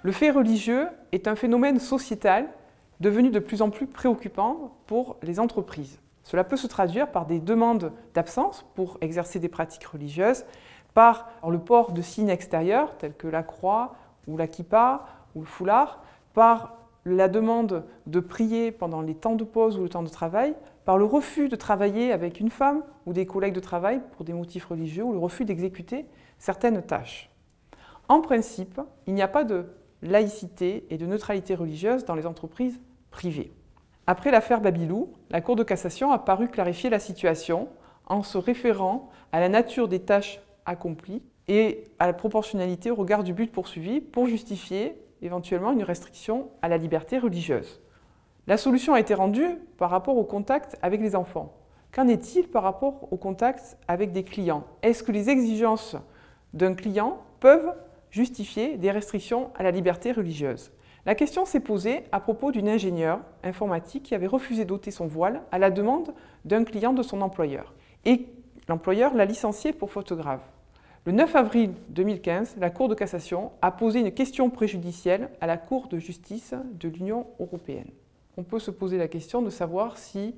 Le fait religieux est un phénomène sociétal devenu de plus en plus préoccupant pour les entreprises. Cela peut se traduire par des demandes d'absence pour exercer des pratiques religieuses, par le port de signes extérieurs tels que la croix ou la kippa ou le foulard, par la demande de prier pendant les temps de pause ou le temps de travail, par le refus de travailler avec une femme ou des collègues de travail pour des motifs religieux ou le refus d'exécuter certaines tâches. En principe, il n'y a pas de laïcité et de neutralité religieuse dans les entreprises privées. Après l'affaire Babylou, la Cour de cassation a paru clarifier la situation en se référant à la nature des tâches accomplies et à la proportionnalité au regard du but poursuivi pour justifier éventuellement une restriction à la liberté religieuse. La solution a été rendue par rapport au contact avec les enfants. Qu'en est-il par rapport au contact avec des clients? Est-ce que les exigences d'un client peuvent justifier des restrictions à la liberté religieuse? La question s'est posée à propos d'une ingénieure informatique qui avait refusé d'ôter son voile à la demande d'un client de son employeur. Et l'employeur l'a licenciée pour faute grave. Le 9 avril 2015, la Cour de cassation a posé une question préjudicielle à la Cour de justice de l'Union européenne. On peut se poser la question de savoir si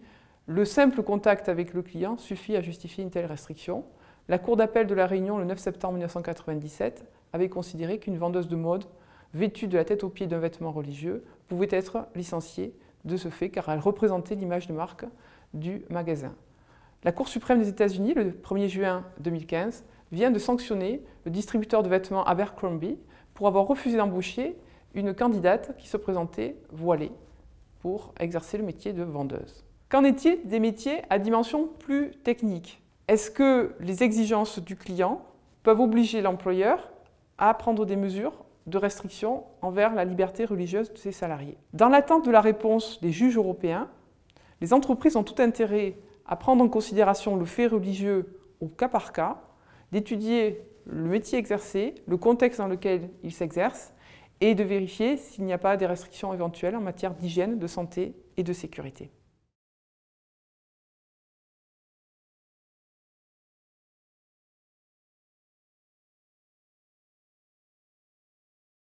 le simple contact avec le client suffit à justifier une telle restriction. La Cour d'appel de La Réunion, le 9 septembre 1997, avait considéré qu'une vendeuse de mode vêtue de la tête aux pieds d'un vêtement religieux pouvait être licenciée de ce fait car elle représentait l'image de marque du magasin. La Cour suprême des États-Unis, le 1er juin 2015, vient de sanctionner le distributeur de vêtements Abercrombie pour avoir refusé d'embaucher une candidate qui se présentait voilée pour exercer le métier de vendeuse. Qu'en est-il des métiers à dimension plus technique? Est-ce que les exigences du client peuvent obliger l'employeur à prendre des mesures de restriction envers la liberté religieuse de ses salariés? Dans l'attente de la réponse des juges européens, les entreprises ont tout intérêt à prendre en considération le fait religieux au cas par cas, d'étudier le métier exercé, le contexte dans lequel il s'exerce et de vérifier s'il n'y a pas des restrictions éventuelles en matière d'hygiène, de santé et de sécurité.